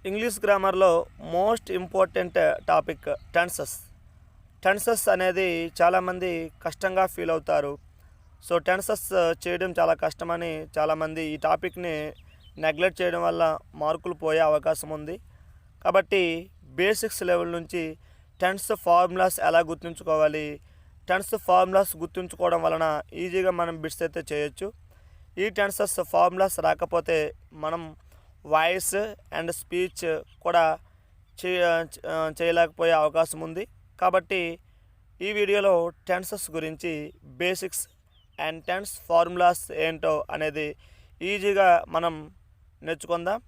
English గ్రామర్లో most important topic tenses. Tenses అనేది చాలామంది కష్టంగా ఫీల్ అవుతారు. సో టెన్సెస్ చేయడం చాలా కష్టమని చాలామంది ఈ టాపిక్ని నెగ్లెక్ట్ చేయడం వల్ల మార్కులు పోయే అవకాశం ఉంది. కాబట్టి బేసిక్స్ లెవెల్ నుంచి టెన్స్ ఫార్ములాస్ ఎలా గుర్తుంచుకోవాలి, టెన్స్ ఫార్ములాస్ గుర్తుంచుకోవడం వలన ఈజీగా మనం బిట్స్ అయితే చేయొచ్చు. ఈ టెన్సెస్ ఫార్ములాస్ రాకపోతే మనం వాయిస్ అండ్ స్పీచ్ కూడా చేయలేకపోయే అవకాశం ఉంది. కాబట్టి ఈ వీడియోలో టెన్సెస్ గురించి బేసిక్స్ అండ్ టెన్స్ ఫార్ములాస్ ఏంటో అనేది ఈజీగా మనం నేర్చుకుందాం.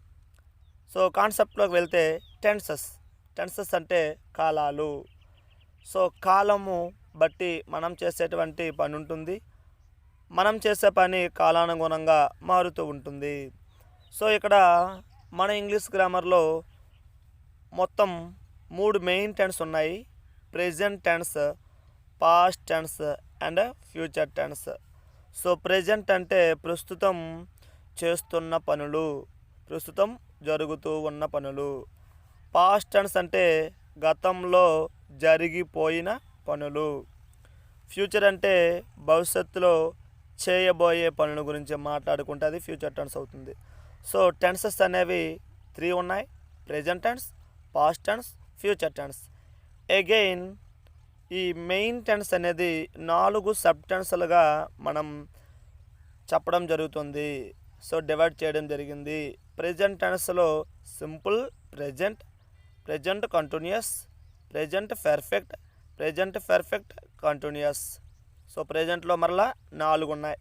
సో కాన్సెప్ట్లోకి వెళ్తే టెన్సెస్ అంటే కాలాలు. సో కాలము బట్టి మనం చేసేటువంటి పని ఉంటుంది. మనం చేసే పని కాలానుగుణంగా మారుతూ ఉంటుంది. సో ఇక్కడ మన ఇంగ్లీష్ గ్రామర్లో మొత్తం 3 మెయిన్ టెన్స్ ఉన్నాయి: present tense, past tense and future tense. So present అంటే ప్రస్తుతం చేస్తున్న పనులు, ప్రస్తుతం జరుగుతూ ఉన్న పనులు. పాస్ట్ టెన్స్ అంటే గతంలో జరిగిపోయిన పనులు. ఫ్యూచర్ అంటే భవిష్యత్తులో చేయబోయే పనుల గురించి మాట్లాడుకుంటే అది ఫ్యూచర్ టెన్స్ అవుతుంది. సో టెన్సెస్ అనేవి 3 ఉన్నాయి: present tense, past tense, future tense. Again ఈ మెయిన్ టెన్స్ అనేది 4 సబ్ టెన్స్లుగా మనం చెప్పడం జరుగుతుంది. సో డివైడ్ చేయడం జరిగింది. ప్రెజెంట్ టెన్స్లో simple present, present continuous, present perfect, present perfect continuous. So ప్రెజెంట్లో మరలా 4 ఉన్నాయి.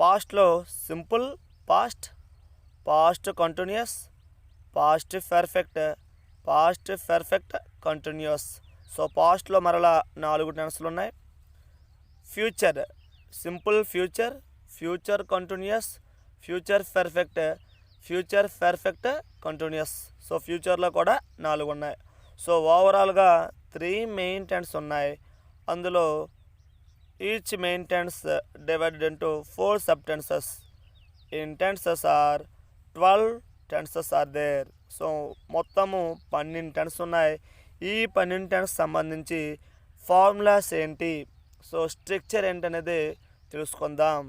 పాస్ట్లో simple past, past continuous, past perfect, past perfect continuous. So పాస్ట్లో మరలా 4 టెన్స్లు ఉన్నాయి. Future simple future, future continuous, future perfect, future perfect continuous. So ఫ్యూచర్లో కూడా 4 ఉన్నాయి. సో ఓవరాల్గా 3 మెయిన్ టెన్స్ ఉన్నాయి. అందులో each main tense divided into 4 sub tenses. In tenses are 12 tenses are there. So మొత్తము 12 టెన్స్ ఉన్నాయి. ఈ 12 టెన్స్ సంబంధించి ఫార్ములాస్ ఏంటి, సో స్ట్రక్చర్ ఏంటి అనేది తెలుసుకుందాం.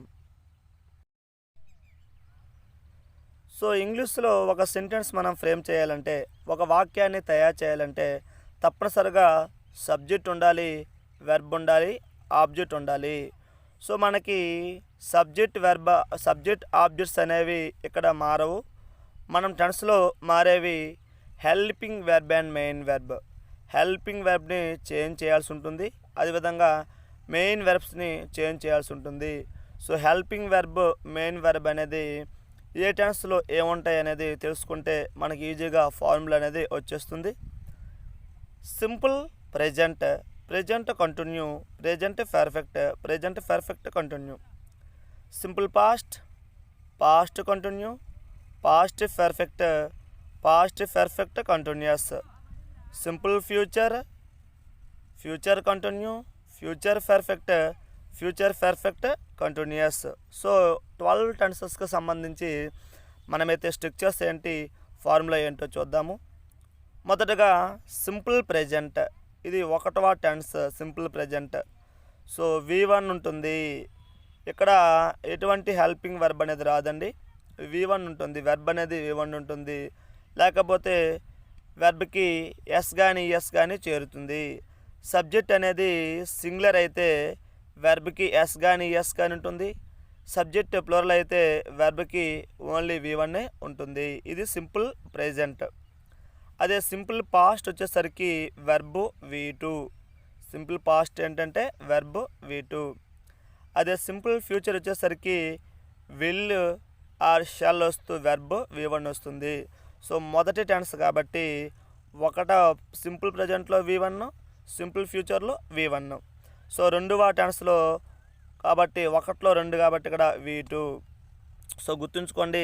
సో ఇంగ్లీష్లో ఒక సెంటెన్స్ మనం ఫ్రేమ్ చేయాలంటే, ఒక వాక్యాన్ని తయారు చేయాలంటే తప్పనిసరిగా సబ్జెక్ట్ ఉండాలి, వెర్బ్ ఉండాలి, ఆబ్జెక్ట్ ఉండాలి. సో మనకి సబ్జెక్ట్ ఆబ్జెక్ట్స్ అనేవి ఇక్కడ మారవు. మనం టెన్స్లో మారేవి helping verb and main verb. Helping వెర్బ్ని చేంజ్ చేయాల్సి ఉంటుంది, అదేవిధంగా మెయిన్ వెర్బ్స్ని చేంజ్ చేయాల్సి ఉంటుంది. So helping verb, main verb అనేది ఏ టెన్స్లో ఏముంటాయి అనేది తెలుసుకుంటే మనకి ఈజీగా ఫార్ములా అనేది వచ్చేస్తుంది. Simple present, present continue, present perfect, present perfect continue. Simple past, past continue, past perfect, past perfect continuous. Simple future, future continue, future perfect, future perfect continuous. So 12 టెన్సెస్కి సంబంధించి మనమైతే స్ట్రక్చర్స్ ఏంటి, ఫార్ములా ఏంటో చూద్దాము. మొదటగా simple present, ఇది 1వ tense simple present. So V1 ఉంటుంది. ఇక్కడ ఎటువంటి హెల్పింగ్ వెర్బ్ అనేది రాదండి, V1 ఉంటుంది. వెర్బ్ అనేది V1 ఉంటుంది. లేకపోతే వెర్బ్కి ఎస్ కానీ ఎస్ కానీ చేరుతుంది. సబ్జెక్ట్ అనేది సింగులర్ అయితే వెర్బ్కి ఎస్ కానీ ఎస్ కానీ ఉంటుంది. సబ్జెక్ట్ ప్లూరల్ అయితే వెర్బ్కి ఓన్లీ V1 ఉంటుంది. ఇది సింపుల్ ప్రెజెంట్. అదే సింపుల్ పాస్ట్ వచ్చేసరికి వెర్బ్ V2. సింపుల్ పాస్ట్ ఏంటంటే వెర్బ్ V2. అదే సింపుల్ ఫ్యూచర్ వచ్చేసరికి విల్ ఆర్ షల్ వస్తూ వెర్బ్ V1 వస్తుంది. సో మొదటి టెన్స్ కాబట్టి సింపుల్ ప్రెజెంట్లో V1, సింపుల్ ఫ్యూచర్లో V1. సో 2వ టెన్స్లో కాబట్టి 1లో 2 కాబట్టి ఇక్కడ V2. సో గుర్తుంచుకోండి,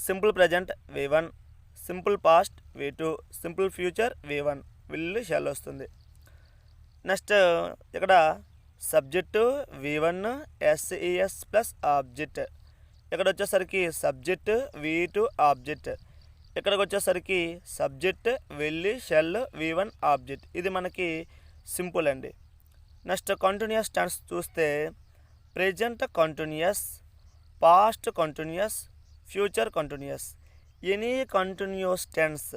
simple present V1, simple past V2, simple future V1, will shell వస్తుంది. నెక్స్ట్ ఇక్కడ subject V1 SES plus object. ఇక్కడ వచ్చేసరికి సబ్జెక్ట్ V2 ఆబ్జెక్ట్. ఇక్కడికి వచ్చేసరికి సబ్జెక్ట్, వెళ్ళి, షెల్, V1 ఆబ్జెక్ట్. ఇది మనకి సింపుల్ అండి. నెక్స్ట్ కంటిన్యూస్ టెన్స్ చూస్తే present continuous, past continuous, future continuous. Any continuous tense,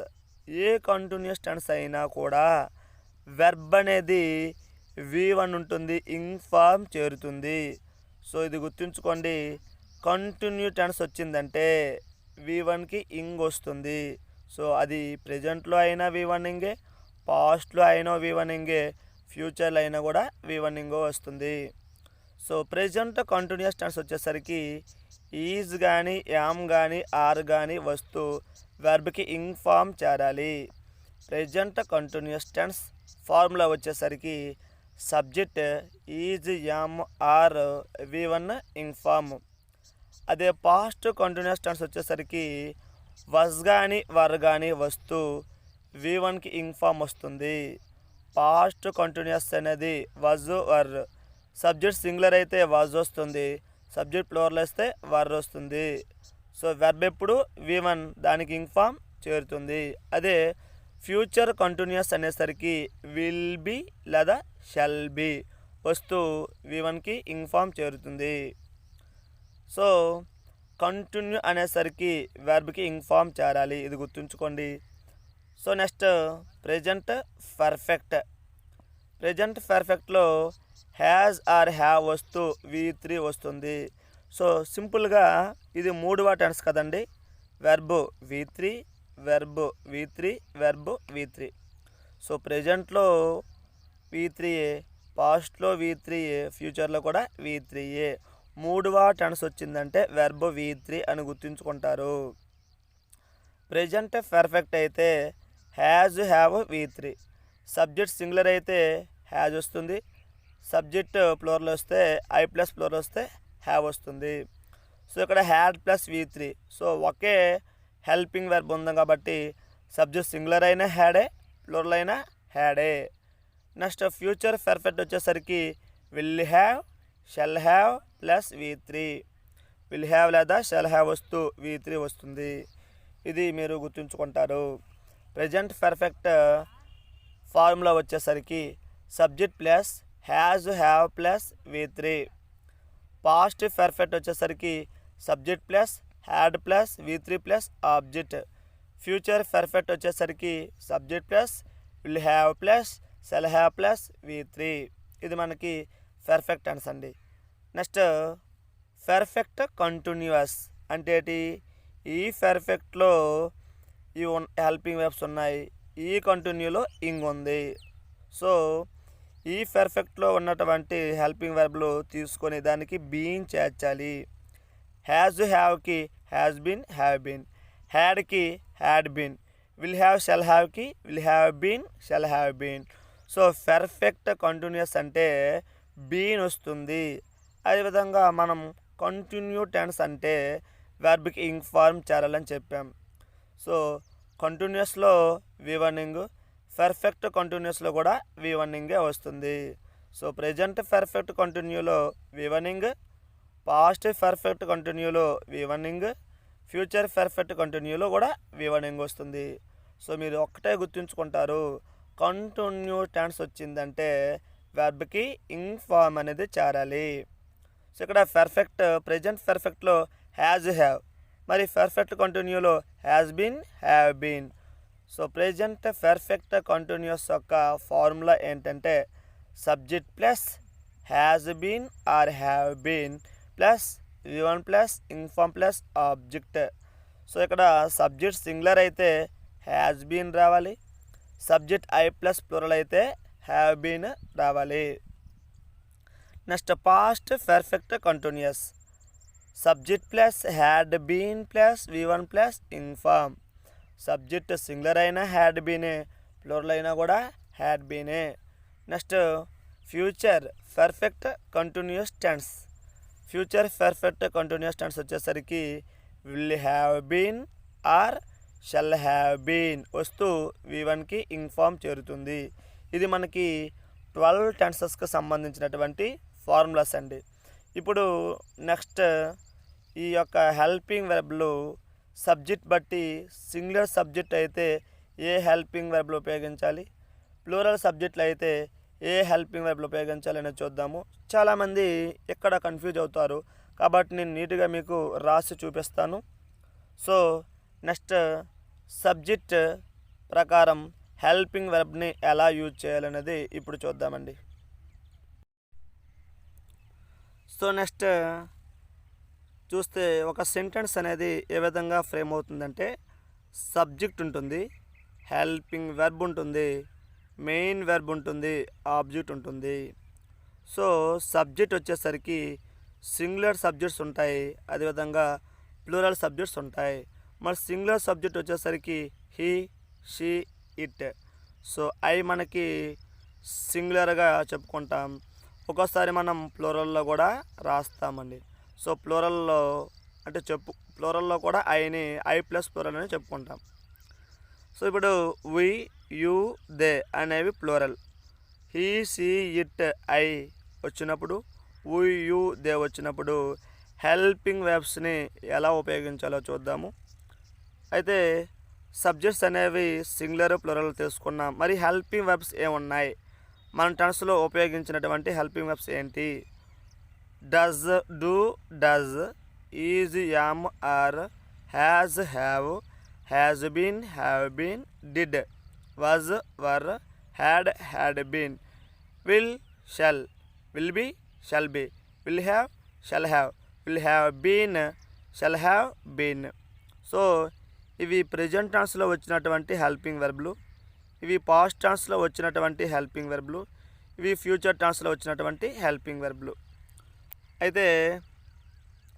ఏ కంటిన్యూస్ టెన్స్ అయినా కూడా వెర్బ్ అనేది V1 ఉంటుంది, ఇంగ్ ఫామ్ చేరుతుంది. సో ఇది గుర్తుంచుకోండి. కంటిన్యూ టెన్స్ వచ్చిందంటే V1కి ఇంగ్ వస్తుంది. సో అది ప్రెజెంట్లో అయినా V1 ఇంగే, పాస్ట్లో అయినా V1 ఇంగే, ఫ్యూచర్లో అయినా కూడా V1 ఇంగో వస్తుంది. సో ప్రెజెంట్ కంటిన్యూస్ టెన్స్ వచ్చేసరికి ఈజ్ కానీ, యామ్ కానీ, ఆర్ కానీ వస్తూ వెర్బ్కి ఇంగ్ ఫామ్ చేరాలి. ప్రెజెంట్ కంటిన్యూస్ టెన్స్ ఫార్ములా వచ్చేసరికి subject is, am, are, V1 ing form. అదే పాస్ట్ కంటిన్యూస్ టెన్స్ వచ్చేసరికి వస్ కానీ, వర్ కానీ వస్తూ V1కి ఇంగ్ ఫామ్ వస్తుంది. పాస్ట్ కంటిన్యూస్ అనేది వజ్, వర్. సబ్జెక్ట్ సింగులర్ అయితే వజ్ వస్తుంది, సబ్జెక్ట్ ప్లూరల్ వస్తే వర్ వస్తుంది. సో వెర్బ్ ఎప్పుడు V1 దానికి ఇంగ్ ఫామ్ చేరుతుంది. అదే ఫ్యూచర్ కంటిన్యూస్ అనేసరికి విల్ బి లేదా షెల్ బి వస్తూ V1కి ఇంగ్ ఫామ్ చేరుతుంది. సో కంటిన్యూ అనేసరికి వెర్బ్కి ఇంగ్ ఫామ్ చేరాలి, ఇది గుర్తుంచుకోండి. So next present perfect. Present పర్ఫెక్ట్లో హ్యాజ్ ఆర్ హ్యావ్ వస్తూ V3 వస్తుంది. సో సింపుల్గా ఇది మూడవ టెన్స్ కదండి. Verb V3, verb V3, verb V3. So ప్రెజెంట్లో V3ఏ, పాస్ట్లో V3ఏ, ఫ్యూచర్లో కూడా V3ఏ. మూడవ టెన్స్ వచ్చిందంటే వెర్బ్ V3 అని గుర్తుంచుకుంటారు. ప్రెజెంట్ పర్ఫెక్ట్ అయితే has, have, V3. Subject singular అయితే హ్యాజ్ వస్తుంది, సబ్జెక్ట్ ప్లూరల్ వస్తే ఐ ప్లస్ ప్లూరల్ వస్తే హ్యావ్ వస్తుంది. సో ఇక్కడ had plus V3. So okay helping verb ఉంది కాబట్టి సబ్జెక్ట్ సింగులర్ అయినా హ్యాడే, ప్లూరల్ అయినా హ్యాడే. నెక్స్ట్ ఫ్యూచర్ పర్ఫెక్ట్ వచ్చేసరికి will have, shell have plus V3. Will have లేదా షెల్ హ్యావ్ వస్తూ V3 వస్తుంది. ఇది మీరు గుర్తుంచుకుంటారు. ప్రెజెంట్ పర్ఫెక్ట్ ఫార్ములా వచ్చేసరికి subject plus has, have plus V3. Past perfect వచ్చేసరికి subject plus had plus V3 plus object. Future perfect వచ్చేసరికి subject plus will have plus shall have plus V3. ఇది మనకి పర్ఫెక్ట్ టెన్స్ అండి. Next perfect continuous అంటే ఏంటి? ఈ పర్ఫెక్ట్లో ఈ helping verbs ఉన్నాయి, ఈ కంటిన్యూలో ఇంగ్ ఉంది. సో ఈ పర్ఫెక్ట్లో ఉన్నటువంటి హెల్పింగ్ వెర్బ్లు తీసుకొని దానికి బీన్ చేర్చాలి. హ్యాజ్, హ్యావ్కి హ్యాజ్ బీన్, హ్యావ్ బీన్. హ్యాడ్కి had been. Will have, shall హ్యావ్కి will have been, shall have been. So perfect continuous అంటే బీన్ వస్తుంది. అదేవిధంగా మనం కంటిన్యూ టెన్స్ అంటే వెర్బ్కి ఇంగ్ ఫార్మ్ చేరాలని చెప్పాం. సో కంటిన్యూస్లో V1 ఇంగ్, పర్ఫెక్ట్ కంటిన్యూస్లో కూడా V1 ఇంగే వస్తుంది. సో ప్రెజెంట్ పర్ఫెక్ట్ కంటిన్యూలో V1 ఇంగ్, పాస్ట్ పర్ఫెక్ట్ కంటిన్యూలో V1 ఇంగ్, ఫ్యూచర్ పర్ఫెక్ట్ కంటిన్యూలో కూడా V1 ఇంగ్ వస్తుంది. సో మీరు ఒక్కటే గుర్తుంచుకుంటారు, కంటిన్యూ టెన్స్ వచ్చిందంటే వెర్బ్కి ఇంగ్ ఫామ్ అనేది చేరాలి. సో ఇక్కడ పర్ఫెక్ట్ ప్రెజెంట్ పర్ఫెక్ట్లో హ్యాజ్, హ్యావ్, మరి పర్ఫెక్ట్ కంటిన్యూలో has been, have been. So present perfect continuous యొక్క ఫార్ములా ఏంటంటే subject plus has been or have been plus V1 plus ing form plus object. So ఇక్కడ subject singular అయితే has been రావాలి, subject I plus plural అయితే have been రావాలి. Next past perfect continuous subject plus had been plus V1 plus ing form. Subject singular అయినా had బీనే, plural అయినా కూడా had బీనే. Next future perfect continuous tense. Future perfect continuous tense వచ్చేసరికి will have been or shall have been వస్తూ V1కి ing form చేరుతుంది. ఇది మనకి 12 టెన్సెస్కి సంబంధించినటువంటి ఫార్ములాస్ అండి. ఇప్పుడు నెక్స్ట్ ఈ యొక్క హెల్పింగ్ వెర్బ్లు సబ్జెక్ట్ బట్టి సింగులర్ సబ్జెక్ట్ అయితే ఏ హెల్పింగ్ వెర్బ్లు ఉపయోగించాలి, ప్లూరల్ సబ్జెక్టులు అయితే ఏ హెల్పింగ్ వెర్బ్లు ఉపయోగించాలి అనేది చూద్దాము. చాలామంది ఇక్కడ కన్ఫ్యూజ్ అవుతారు కాబట్టి నేను నీట్గా మీకు రాసి చూపిస్తాను. సో నెక్స్ట్ సబ్జెక్ట్ ప్రకారం హెల్పింగ్ వెర్బ్ని ఎలా యూజ్ చేయాలనేది ఇప్పుడు చూద్దామండి. సో నెక్స్ట్ చూస్తే ఒక సెంటెన్స్ అనేది ఏ విధంగా ఫ్రేమ్ అవుతుందంటే సబ్జెక్ట్ ఉంటుంది, హెల్పింగ్ వెర్బ్ ఉంటుంది, మెయిన్ వెర్బ్ ఉంటుంది, ఆబ్జెక్ట్ ఉంటుంది. సో సబ్జెక్ట్ వచ్చేసరికి సింగులర్ సబ్జెక్ట్స్ ఉంటాయి, అదేవిధంగా ప్లూరల్ సబ్జెక్ట్స్ ఉంటాయి. మరి సింగులర్ సబ్జెక్ట్ వచ్చేసరికి హీ, షీ, ఇట్. సో అవి మనకి సింగులర్గా చెప్పుకుంటాం, ఒక్కోసారి మనం ప్లూరల్లో కూడా రాస్తామండి. సో ప్లూరల్లో అంటే ప్లూరల్లో కూడా ఐని ఐ ప్లస్ ప్లూరల్ అని చెప్పుకుంటాం. సో ఇప్పుడు వి, యు, దే అనేవి plural. He, she, it, I వచ్చినప్పుడు, వి, యు, దే వచ్చినప్పుడు హెల్పింగ్ వెర్బ్స్ని ఎలా ఉపయోగించాలో చూద్దాము. అయితే సబ్జెక్ట్స్ అనేవి సింగులర్, ప్లూరల్ తెలుసుకున్నాం. మరి హెల్పింగ్ వెర్బ్స్ ఏమున్నాయి, మన టెన్స్లో ఉపయోగించినటువంటి హెల్పింగ్ వెర్బ్స్ ఏంటి? Does, do, does, is, am, are, has, have, has been, have been, did, was, were, had been, will, shall, will be, shall be, will have, shall been, shall have been. So ఇవి present టెన్స్లో వచ్చినటువంటి helping వెర్బ్లు, ఇవి past టెన్స్లో వచ్చినటువంటి helping వెర్బ్లు, ఇవి future టెన్స్లో వచ్చినటువంటి helping వెర్బ్లు. అయితే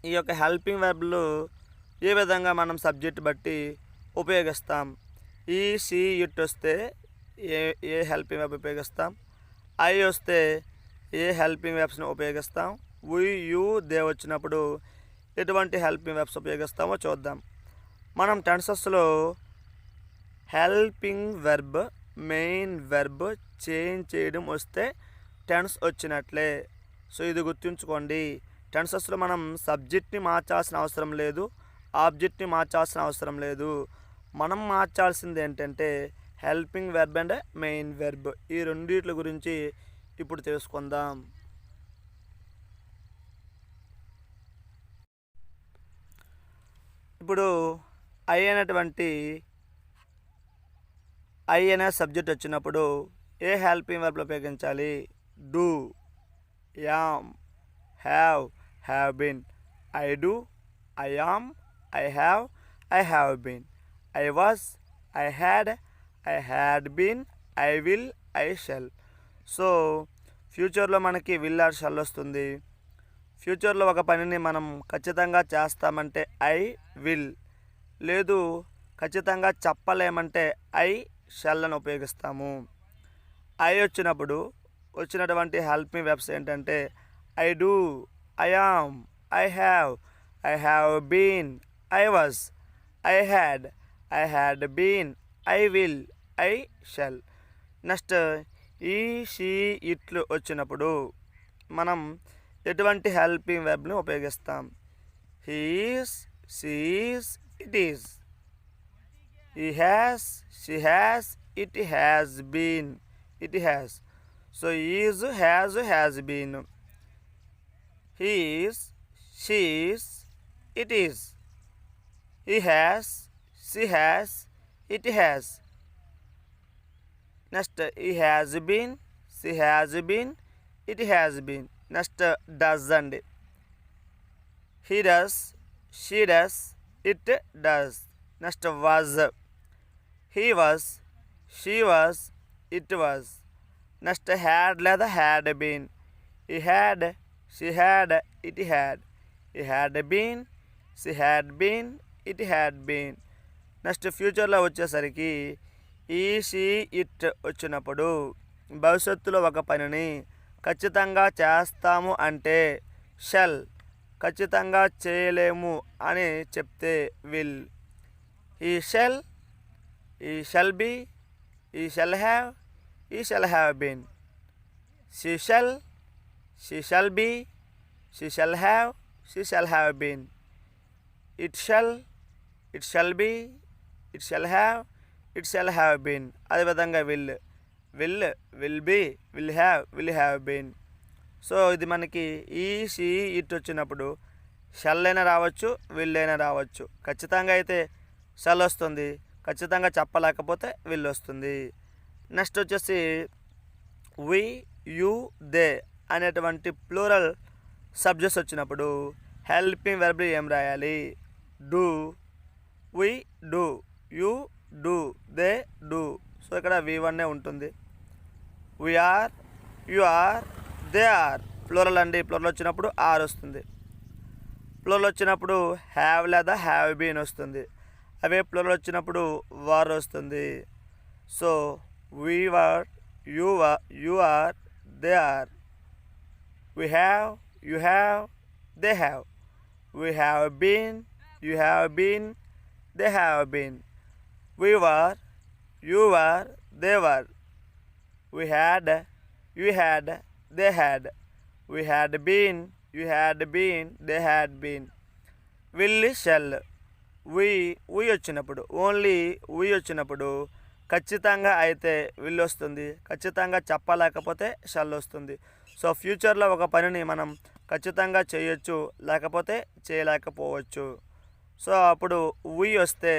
ఈ యొక్క హెల్పింగ్ వెర్బ్లు ఏ విధంగా మనం సబ్జెక్ట్ బట్టి ఉపయోగిస్తాం? ఈ, షీ, ఇట్ వస్తే ఏ హెల్పింగ్ వెర్బ్ ఉపయోగిస్తాం? ఐ వస్తే ఏ హెల్పింగ్ వెర్బ్స్ని ఉపయోగిస్తాం? వి, యు, దే వచ్చినప్పుడు ఎటువంటి హెల్పింగ్ వెర్బ్స్ ఉపయోగిస్తామో చూద్దాం. మనం టెన్సెస్లో helping verb, main verb change చేయడం వస్తే టెన్స్ వచ్చినట్లే. సో ఇది గుర్తుంచుకోండి. టెన్సెస్లో మనం సబ్జెక్ట్ని మార్చాల్సిన అవసరం లేదు, ఆబ్జెక్ట్ని మార్చాల్సిన అవసరం లేదు. మనం మార్చాల్సింది ఏంటంటే helping verb and main verb. ఈ రెండిట్ల గురించి ఇప్పుడు తెలుసుకుందాం. ఇప్పుడు ఐ అనే సబ్జెక్ట్ వచ్చినప్పుడు ఏ హెల్పింగ్ వెర్బ్లు ఉపయోగించాలి? Do, am, have been. I do, I am, I have been. I was, I had been, I will, I shall. So ఫ్యూచర్లో మనకి విల్ ఆర్ షల్ వస్తుంది. ఫ్యూచర్లో ఒక పనిని మనం ఖచ్చితంగా చేస్తామంటే ఐ విల్, లేదు ఖచ్చితంగా చెప్పలేమంటే ఐ షల్ అని ఉపయోగిస్తాము. ఐ వచ్చినటువంటి హెల్పింగ్ వెర్బ్స్ ఏంటంటే I do, I am, I have been, I was, I had been, I will, I shall. Next he, she, ఇట్లు వచ్చినప్పుడు మనం ఎటువంటి హెల్పింగ్ వెర్బ్ని ఉపయోగిస్తాం? He is, she is, it is. He has, she has, it has been, it has. So is, has been. He is, she is, it is. He has, she has, it has. Next, he has been, she has been, it has been. Next, doesn't. He does, she does, it does. Next, was. He was, she was, it was. Next, had లేదా had been. He had, she had, it had. He had been, she had been, it had been. Next ఫ్యూచర్లో వచ్చేసరికి ఈ, she, it వచ్చినప్పుడు భవిష్యత్తులో ఒక పనిని ఖచ్చితంగా చేస్తాము అంటే షల్, ఖచ్చితంగా చేయలేము అని చెప్తే will. He shall, he shall be, he shall have been. She shall be, she shall have been. It shall it shall be, it shall have, it shall have been. అదేవిధంగా will, will be, will have been. So ఇది మనకి ఈ, she, it వచ్చినప్పుడు shall అయినా రావచ్చు, will అయినా రావచ్చు. ఖచ్చితంగా అయితే షల్ వస్తుంది, ఖచ్చితంగా చెప్పలేకపోతే విల్ వస్తుంది. నెక్స్ట్ వచ్చేసి వి, యూ, దే అనేటువంటి ప్లూరల్ సబ్జెక్ట్స్ వచ్చినప్పుడు హెల్పింగ్ వెర్బ్ ఏం రాయాలి? Do, we do, you do, they do. So ఇక్కడ V1 ఉంటుంది. We are, you are, they are. Plural అండి, ప్లూరల్ వచ్చినప్పుడు ఆర్ వస్తుంది. ప్లూరల్ వచ్చినప్పుడు హ్యావ్ లేదా హ్యావ్ బీన్ వస్తుంది. అవే ప్లూరల్ వచ్చినప్పుడు వర్ వస్తుంది. So we were, you are, they are. We have, you have, they have. We have been, you have been, they have been. We were, you were, they were. We had, you had, they had. We had been, you had been, they had been. Will, shall. We వచ్చినప్పుడు, only we వచ్చినప్పుడు ఖచ్చితంగా అయితే will వస్తుంది, ఖచ్చితంగా చెప్పలేకపోతే shall వస్తుంది. So ఫ్యూచర్లో ఒక పనిని మనం ఖచ్చితంగా చేయొచ్చు, లేకపోతే చేయలేకపోవచ్చు. సో అప్పుడు వి వస్తే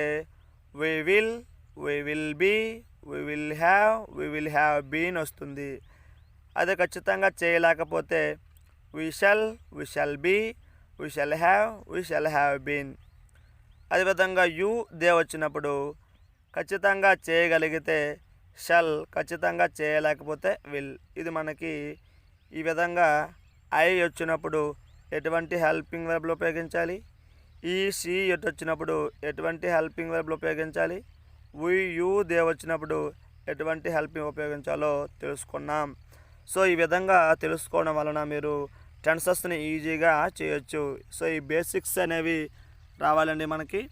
we will be, we will have been వస్తుంది. అదే ఖచ్చితంగా చేయలేకపోతే we shall be, we shall have been. అదేవిధంగా యూ, దే వచ్చినప్పుడు ఖచ్చితంగా చేయగలిగితే షల్, ఖచ్చితంగా చేయలేకపోతే విల్. ఇది మనకి ఈ విధంగా ఐ వచ్చినప్పుడు ఎటువంటి హెల్పింగ్ వెర్బ్లు ఉపయోగించాలి, ఈ, షీ, ఇట్ వచ్చినప్పుడు ఎటువంటి హెల్పింగ్ వెర్బ్లు ఉపయోగించాలి, వి, యూ, దే వచ్చినప్పుడు ఎటువంటి హెల్పింగ్ ఉపయోగించాలో తెలుసుకున్నాం. సో ఈ విధంగా తెలుసుకోవడం వలన మీరు టెన్సెస్ని ఈజీగా చేయొచ్చు. సో ఈ బేసిక్స్ అనేవి రావాలండి మనకి.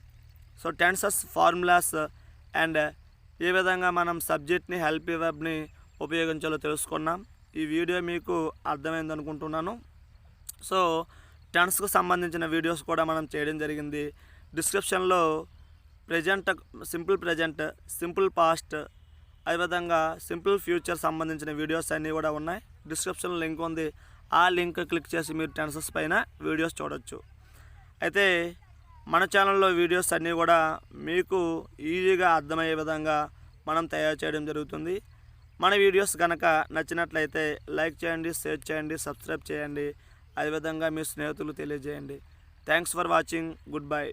సో టెన్సెస్ ఫార్ములాస్ అండ్ ఏ విధంగా మనం సబ్జెక్ట్ని, హెల్పింగ్ వెర్బ్ని ఉపయోగించాలో తెలుసుకున్నాం. ఈ వీడియో మీకు అర్థమైంది అనుకుంటున్నాను. సో టెన్స్కు సంబంధించిన వీడియోస్ కూడా మనం చేయడం జరిగింది. డిస్క్రిప్షన్లో present, simple present, simple past, అదేవిధంగా సింపుల్ ఫ్యూచర్ సంబంధించిన వీడియోస్ అన్నీ కూడా ఉన్నాయి. డిస్క్రిప్షన్లో లింక్ ఉంది, ఆ లింక్ క్లిక్ చేసి మీరు టెన్సెస్ పైన వీడియోస్ చూడొచ్చు. అయితే మన ఛానల్లో వీడియోస్ అన్నీ కూడా మీకు ఈజీగా అర్థమయ్యే విధంగా మనం తయారు చేయడం జరుగుతుంది. మన వీడియోస్ కనుక నచ్చినట్లయితే లైక్ చేయండి, షేర్ చేయండి, సబ్స్క్రైబ్ చేయండి. అదేవిధంగా మీ స్నేహితులు తెలియజేయండి. Thanks for watching. Good bye.